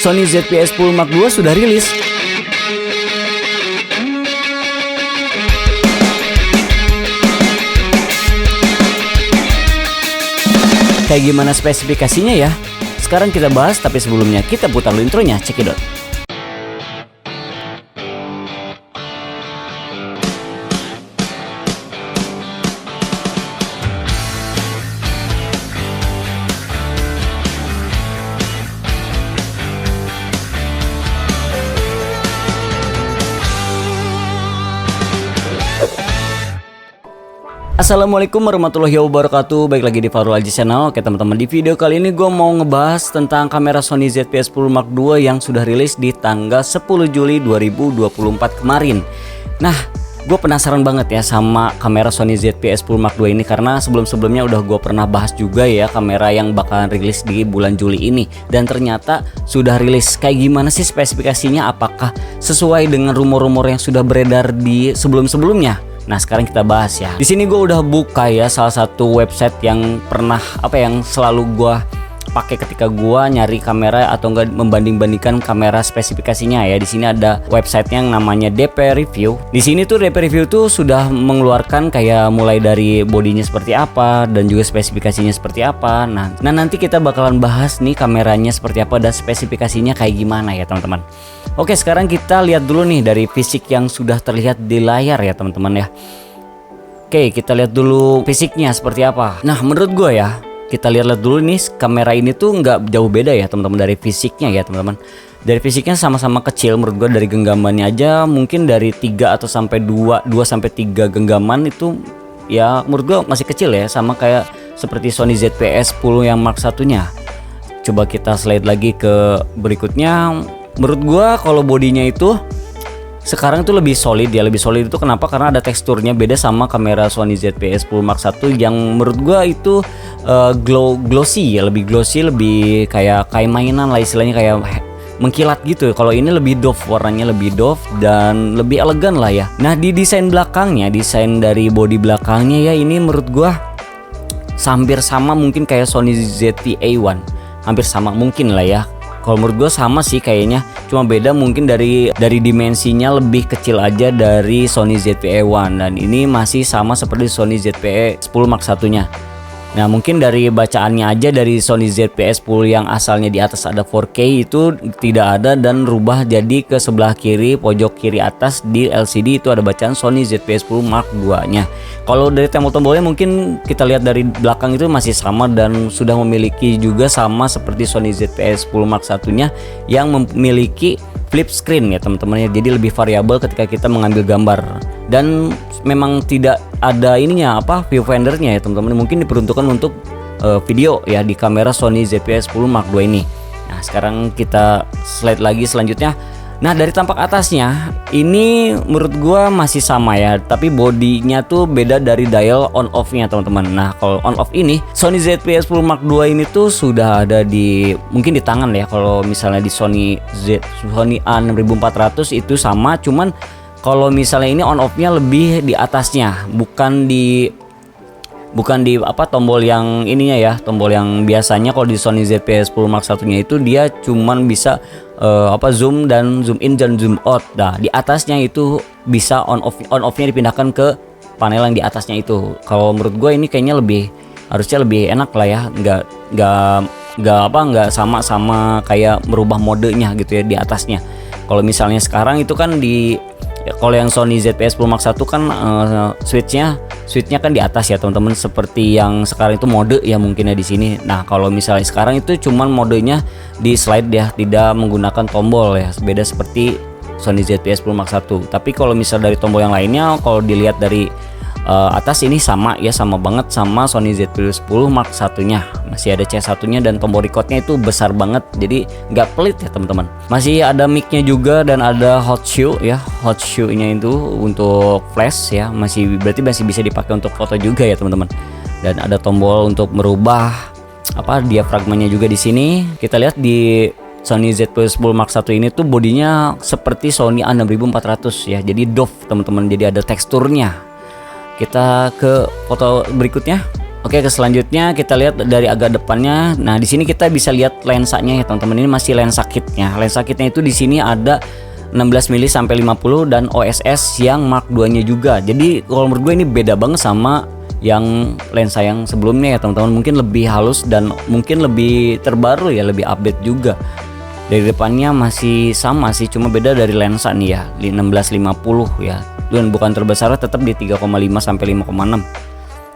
Sony ZV-E10 Mark II sudah rilis. Kayak gimana spesifikasinya ya? Sekarang kita bahas, tapi sebelumnya kita putar dulu intronya, cekidot. Assalamualaikum warahmatullahi wabarakatuh. Baik lagi di Fahrul Aziz Channel. Oke teman-teman, di video kali ini gue mau ngebahas tentang kamera Sony ZV-E10 Mark II yang sudah rilis di tanggal 10 Juli 2024 kemarin. Nah, gue penasaran banget ya sama kamera Sony ZV-E10 Mark II ini, karena sebelum-sebelumnya udah gue pernah bahas juga ya kamera yang bakalan rilis di bulan Juli ini, dan ternyata sudah rilis. Kayak gimana sih spesifikasinya? Apakah sesuai dengan rumor-rumor yang sudah beredar di sebelum-sebelumnya? Nah, sekarang kita bahas ya. Di sini gue udah buka ya salah satu website yang pernah yang selalu gue pakai ketika gue nyari kamera atau enggak membanding-bandingkan kamera spesifikasinya ya. Di sini ada website yang namanya DP Review. Di sini tuh DP Review tuh sudah mengeluarkan kayak mulai dari bodinya seperti apa dan juga spesifikasinya seperti apa. Nah nanti kita bakalan bahas nih kameranya seperti apa dan spesifikasinya kayak gimana ya teman-teman. Oke, sekarang kita lihat dulu nih dari fisik yang sudah terlihat di layar ya teman-teman ya. Oke, kita lihat dulu fisiknya seperti apa. Nah, menurut gue ya, kita lihat dulu nih kamera ini tuh nggak jauh beda ya teman-teman dari fisiknya ya teman-teman. Dari fisiknya sama-sama kecil menurut gue. Dari genggamannya aja mungkin dari 3 atau sampai 2 sampai 3 genggaman itu ya menurut gue masih kecil ya, sama kayak seperti Sony ZV-E10 yang Mark I-nya. Coba kita slide lagi ke berikutnya. Menurut gua kalau bodinya itu sekarang itu lebih solid ya, lebih solid itu kenapa? Karena ada teksturnya beda sama kamera Sony ZV-E10 Mark I yang menurut gua itu glossy ya, lebih glossy, lebih kayak mainan lah istilahnya, kayak mengkilat gitu. Kalau ini lebih doff, warnanya lebih doff dan lebih elegan lah ya. Nah, di desain belakangnya, desain dari bodi belakangnya ya, ini menurut gua hampir sama mungkin kayak Sony ZV-A1, hampir sama mungkin lah ya. Kalau menurut gue sama sih kayaknya, cuma beda mungkin dari dimensinya lebih kecil aja dari Sony ZV-E1, dan ini masih sama seperti Sony ZV-E10 Mark I-nya. Nah, mungkin dari bacaannya aja dari Sony ZV-E10 yang asalnya di atas ada 4K itu tidak ada dan rubah jadi ke sebelah kiri, pojok kiri atas di LCD itu ada bacaan Sony ZV-E10 Mark II-nya. Kalau dari tombol-tombolnya mungkin kita lihat dari belakang itu masih sama dan sudah memiliki juga sama seperti Sony ZV-E10 Mark I-nya yang memiliki flip screen ya teman-teman ya. Jadi lebih variabel ketika kita mengambil gambar, dan memang tidak ada ininya viewfindernya ya teman-teman. Mungkin diperuntukkan untuk video ya di kamera Sony ZV-E10 Mark II ini. Nah, sekarang kita slide lagi selanjutnya. Nah, dari tampak atasnya ini menurut gua masih sama ya, tapi bodinya tuh beda dari dial on off-nya teman-teman. Nah, kalau on off ini Sony ZV-E10 Mark II ini tuh sudah ada di mungkin di tangan ya. Kalau misalnya di Sony A6400 itu sama, cuman kalau misalnya ini on off-nya lebih di atasnya, bukan di tombol yang ininya ya, tombol yang biasanya kalau di Sony ZV-E10 Mark I-nya itu dia cuman bisa zoom dan zoom in dan zoom out. Nah, di atasnya itu bisa on off-nya dipindahkan ke panel yang di atasnya itu. Kalau menurut gue ini kayaknya harusnya lebih enak lah ya, nggak sama kayak merubah modenya gitu ya di atasnya. Kalau misalnya sekarang itu kan kalau yang Sony ZV-E10 Mark I kan switchnya kan di atas ya teman-teman, seperti yang sekarang itu mode ya mungkinnya di sini. Nah, kalau misalnya sekarang itu cuman modenya di slide ya, tidak menggunakan tombol ya, beda seperti Sony ZV-E10 Mark I. Tapi kalau misal dari tombol yang lainnya, kalau dilihat dari atas ini sama ya, sama banget sama Sony ZV-10 Mark I-nya. Masih ada C1-nya dan tombol recordnya itu besar banget, jadi nggak pelit ya teman-teman. Masih ada mic-nya juga dan ada hot shoe ya, hot shoe-nya itu untuk flash ya, berarti masih bisa dipakai untuk foto juga ya teman-teman. Dan ada tombol untuk merubah diafragmanya juga di sini. Kita lihat di Sony ZV-10 Mark I ini tuh bodinya seperti Sony A6400 ya, jadi doff teman-teman, jadi ada teksturnya. Kita ke foto berikutnya. Oke, ke selanjutnya kita lihat dari agak depannya. Nah, di sini kita bisa lihat lensanya ya teman-teman. Ini masih lensa kitnya. Lensa kitnya itu di sini ada 16 mili sampai 50 dan OSS yang Mark II-nya juga. Jadi kalau menurut gue ini beda banget sama yang lensa yang sebelumnya ya teman-teman. Mungkin lebih halus dan mungkin lebih terbaru ya, lebih update juga. Dari depannya masih sama sih, cuma beda dari lensa nih ya, 1650 ya. Dan bukan terbesar, tetap di 3,5 sampai 5,6.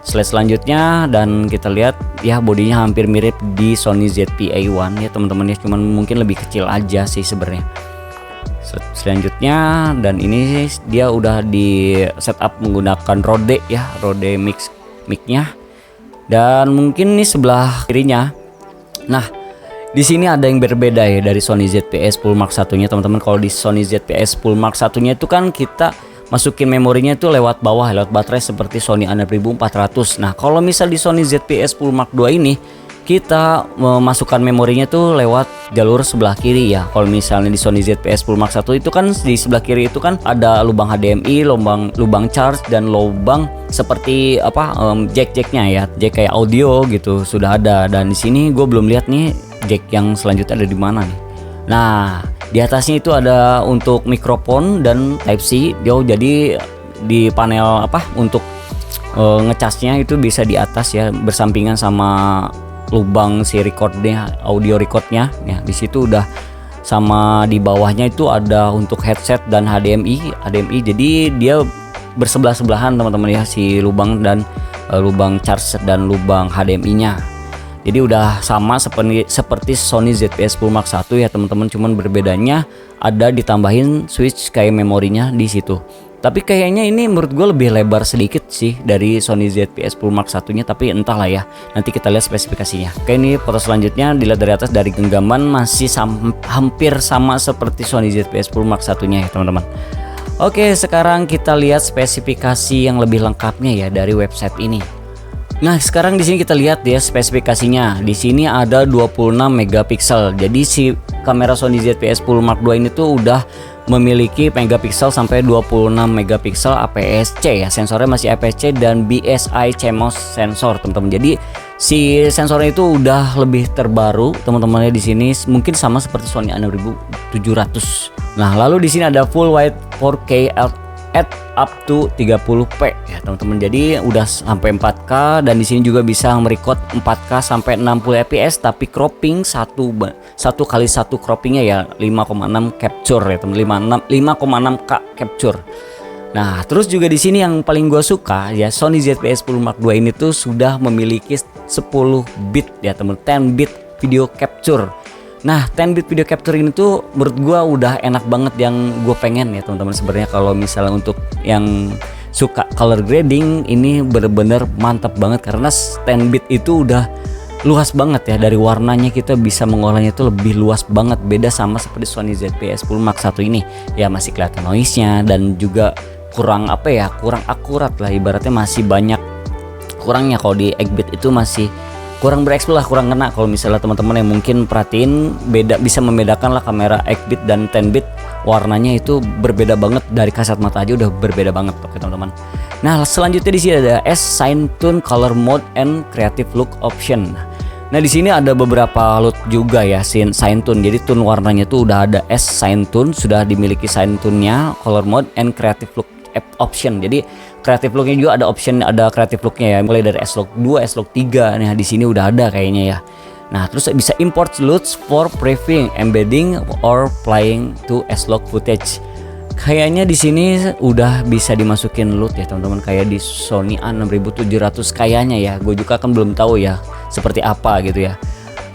Slide selanjutnya dan kita lihat ya bodinya hampir mirip di Sony ZV-A1 ya teman-teman ya, cuman mungkin lebih kecil aja sih sebenarnya. Selanjutnya dan ini dia udah di setup menggunakan Rode ya, Rode mic-nya. Dan mungkin nih sebelah kirinya. Nah, di sini ada yang berbeda ya dari Sony ZV-E10 Mark I-nya teman-teman. Kalau di Sony ZV-E10 Mark I-nya itu kan kita masukin memorinya itu lewat bawah, lewat baterai seperti Sony A6400. Nah, kalau misal di Sony ZV-E10 Mark II ini kita memasukkan memorinya tuh lewat jalur sebelah kiri ya. Kalau misalnya di Sony ZV-E10 Mark I itu kan di sebelah kiri itu kan ada lubang HDMI, lubang charge dan lubang seperti apa jack-jacknya ya, jack kayak audio gitu sudah ada. Dan di sini gue belum lihat nih jack yang selanjutnya ada di mana nih. Nah, di atasnya itu ada untuk mikrofon dan Type C. Jadi di panel apa untuk ngecasnya itu bisa di atas ya, bersampingan sama lubang si recordnya, audio recordnya ya. Di situ udah sama di bawahnya itu ada untuk headset dan HDMI. Jadi dia bersebelah-sebelahan teman-teman ya, si lubang dan lubang charge dan lubang HDMI-nya. Jadi udah sama seperti Sony ZV-E10 Mark I ya teman-teman, cuman berbedanya ada ditambahin switch kayak memorinya di situ. Tapi kayaknya ini menurut gue lebih lebar sedikit sih dari Sony ZV-E10 Mark I-nya, tapi entahlah ya. Nanti kita lihat spesifikasinya. Oke, ini foto selanjutnya dilihat dari atas dari genggaman masih hampir sama seperti Sony ZV-E10 Mark I-nya ya teman-teman. Oke, sekarang kita lihat spesifikasi yang lebih lengkapnya ya dari website ini. Nah, sekarang di sini kita lihat ya spesifikasinya. Di sini ada 26 megapiksel. Jadi si kamera Sony ZV-E10 Mark II ini tuh udah memiliki megapiksel sampai 26 megapiksel APS-C ya. Sensornya masih APS-C dan BSI CMOS sensor, teman-teman. Jadi si sensornya itu udah lebih terbaru, teman-temannya di sini mungkin sama seperti Sony A6700. Nah, lalu di sini ada full wide 4K at up to 30p ya teman-teman. Jadi udah sampai 4K dan di sini juga bisa merecord 4K sampai 60 fps tapi cropping satu kali satu croppingnya ya 5,6 capture ya teman, 5,6K capture. Nah, terus juga di sini yang paling gue suka ya, Sony ZV-E10 Mark II ini tuh sudah memiliki 10 bit ya teman, 10 bit video capture. Nah, 10 bit video capture ini tuh menurut gua udah enak banget, yang gue pengen ya teman-teman. Sebenarnya kalau misalnya untuk yang suka color grading ini bener-bener mantap banget karena 10 bit itu udah luas banget ya, dari warnanya kita bisa mengolahnya itu lebih luas banget, beda sama seperti Sony ZV-E10 Mark I ini ya, masih kelihatan noise-nya dan juga kurang apa ya, kurang akurat lah, ibaratnya masih banyak kurangnya. Kalau di 8 bit itu masih kurang berekspresi lah, kurang kena. Kalau misalnya teman-teman yang mungkin perhatiin bisa membedakan lah kamera 8 bit dan 10 bit, warnanya itu berbeda banget, dari kasat mata aja udah berbeda banget oke teman-teman. Nah, selanjutnya di sini ada S Sign Tune Color Mode and Creative Look Option. Nah, di sini ada beberapa LUT juga ya, Sign Tune. Jadi tune warnanya tuh udah ada S Sign Tune, sudah dimiliki Sign Tune-nya, Color Mode and Creative Look Option. Jadi creative looknya juga ada option, ada creative looknya ya, mulai dari S-Log 2, S-Log 3. Nah, di sini udah ada kayaknya ya. Nah, terus bisa import LUTs for previewing, embedding or playing to S-Log footage. Kayaknya di sini udah bisa dimasukin LUT ya teman-teman, kayak di Sony A6700 kayaknya ya. Gue juga kan belum tahu ya seperti apa gitu ya.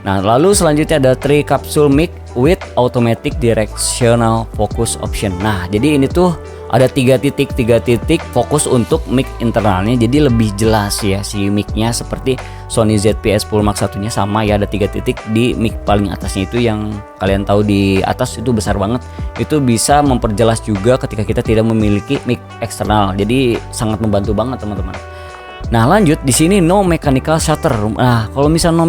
Nah, lalu selanjutnya ada 3 capsule mic with automatic directional focus option. Nah, jadi ini tuh ada 3 titik fokus untuk mic internalnya, jadi lebih jelas ya si micnya, seperti Sony ZV-E10 Mark I-nya sama ya, ada 3 titik di mic paling atasnya itu, yang kalian tahu di atas itu besar banget, itu bisa memperjelas juga ketika kita tidak memiliki mic eksternal, jadi sangat membantu banget teman-teman. Nah lanjut di sini no mechanical shutter. Nah kalau misal no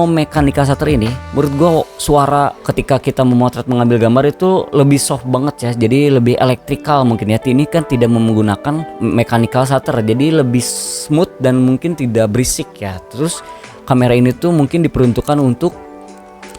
mechanical shutter ini, menurut gua suara ketika kita memotret mengambil gambar itu lebih soft banget ya. Jadi lebih elektrikal mungkin ya. Ini kan tidak menggunakan mechanical shutter, jadi lebih smooth dan mungkin tidak berisik ya. Terus kamera ini tuh mungkin diperuntukkan untuk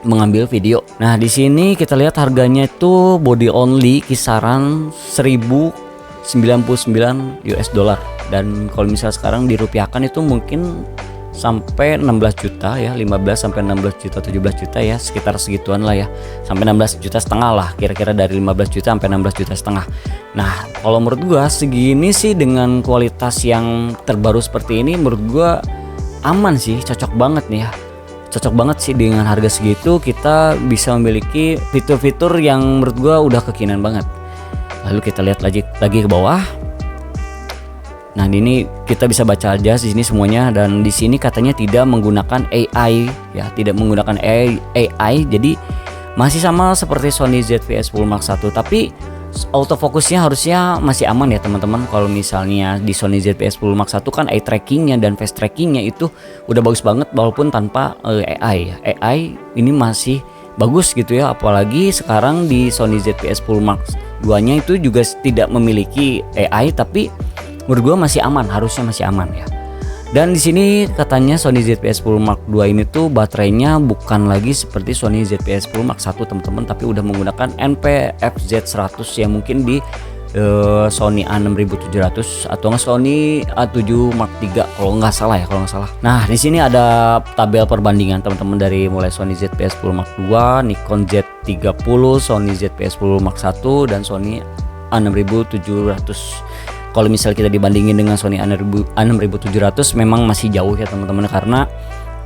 mengambil video. Nah di sini kita lihat harganya itu body only kisaran 1099 US dollar. Dan kalau misalnya sekarang dirupiahkan itu mungkin sampai 16 juta ya, 15 sampai 16 juta, 17 juta ya, sekitar segituan lah ya. Sampai 16 juta setengah lah, kira-kira dari 15 juta sampai 16 juta setengah. Nah, kalau menurut gua segini sih dengan kualitas yang terbaru seperti ini, menurut gua aman sih, cocok banget nih ya. Cocok banget sih dengan harga segitu kita bisa memiliki fitur-fitur yang menurut gua udah kekinian banget. Lalu kita lihat lagi ke bawah. Nah ini kita bisa baca aja di sini semuanya, dan di sini katanya tidak menggunakan AI ya, tidak menggunakan AI, jadi masih sama seperti Sony ZV-E10 Mark I, tapi autofokusnya harusnya masih aman ya teman-teman. Kalau misalnya di Sony ZV-E10 Mark I kan eye trackingnya dan face trackingnya itu udah bagus banget walaupun tanpa AI. AI ini masih bagus gitu ya, apalagi sekarang di Sony ZV-E10 Mark II nya itu juga tidak memiliki AI, tapi menurut gue masih aman, harusnya masih aman ya. Dan di sini katanya Sony ZV-E10 Mark II ini tuh baterainya bukan lagi seperti Sony ZV-E10 Mark I teman-teman, tapi udah menggunakan NP-FZ100 yang mungkin di Sony A6700 atau nggak Sony A7 Mark III kalau nggak salah ya, Nah di sini ada tabel perbandingan teman-teman dari mulai Sony ZV-E10 Mark II, Nikon Z30, Sony ZV-E10 Mark I dan Sony A6700. Kalau misal kita dibandingin dengan Sony A6700 memang masih jauh ya teman-teman, karena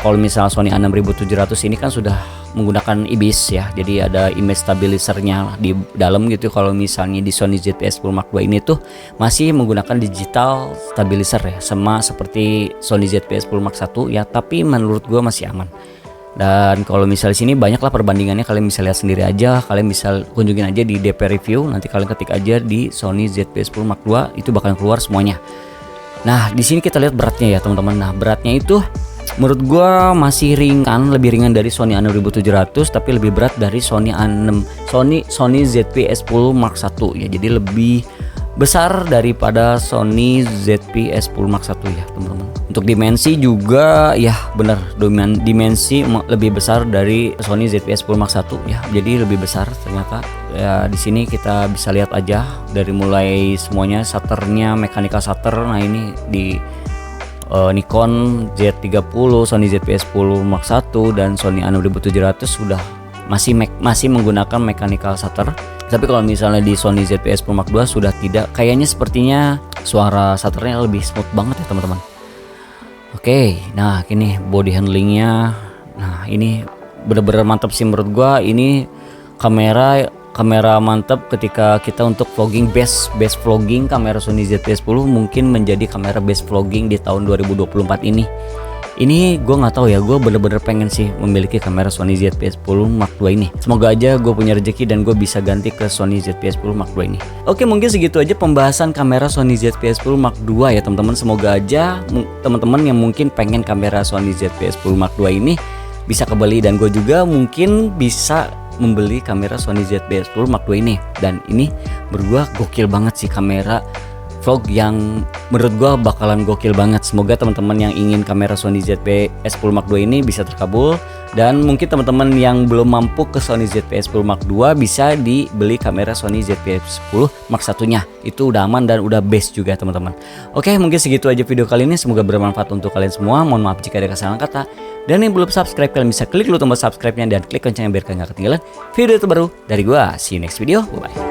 kalau misal Sony A6700 ini kan sudah menggunakan IBIS ya, jadi ada image stabilizernya di dalam gitu. Kalau misalnya di Sony ZV-E10 Mark II ini tuh masih menggunakan digital stabilizer ya, sama seperti Sony ZV-E10 Mark I ya, tapi menurut gua masih aman. Dan kalau misal di sini banyaklah perbandingannya, kalian bisa lihat sendiri aja, kalian bisa kunjungin aja di DP review, nanti kalian ketik aja di Sony ZV-E10 Mark II itu bakalan keluar semuanya. Nah di sini kita lihat beratnya ya teman-teman. Nah beratnya itu menurut gua masih ringan, lebih ringan dari Sony A6700, tapi lebih berat dari Sony ZV-E10 Mark I ya, jadi lebih besar daripada Sony ZV-E10 Mark I ya teman-teman. Untuk dimensi juga ya benar, dimensi lebih besar dari Sony ZV-E10 Mark I ya, jadi lebih besar ternyata ya. Di sini kita bisa lihat aja dari mulai semuanya, shutternya mechanical shutter. Nah ini di Nikon Z30, Sony ZV-E10 Mark I dan Sony A6700 sudah masih menggunakan mechanical shutter. Tapi kalau misalnya di Sony ZV-E10 Mark II sudah tidak, kayaknya sepertinya suara shutternya lebih smooth banget ya teman-teman. Oke, nah ini body handlingnya, nah ini bener-bener mantap sih menurut gua. Ini kamera mantap ketika kita untuk vlogging, best vlogging. Kamera Sony ZV-E10 mungkin menjadi kamera best vlogging di tahun 2024 ini. Ini gue nggak tahu ya, gue bener-bener pengen sih memiliki kamera Sony ZV-E10 Mark II ini. Semoga aja gue punya rezeki dan gue bisa ganti ke Sony ZV-E10 Mark II ini. Oke, mungkin segitu aja pembahasan kamera Sony ZV-E10 Mark II ya teman-teman. Semoga aja teman-teman yang mungkin pengen kamera Sony ZV-E10 Mark II ini bisa kebeli, dan gue juga mungkin bisa membeli kamera Sony ZV-E10 Mark II ini. Dan ini berdua gokil banget sih, kamera vlog yang menurut gua bakalan gokil banget. Semoga teman-teman yang ingin kamera Sony ZV-E10 Mark II ini bisa terkabul, dan mungkin teman-teman yang belum mampu ke Sony ZV-E10 Mark II bisa dibeli kamera Sony ZV-E10 Mark I-nya. Itu udah aman dan udah best juga teman-teman. Oke, mungkin segitu aja video kali ini, semoga bermanfaat untuk kalian semua. Mohon maaf jika ada kesalahan kata. Dan yang belum subscribe, kalian bisa klik dulu tombol subscribe-nya dan klik loncengnya biar kalian gak ketinggalan video terbaru dari gua. See you next video, bye bye.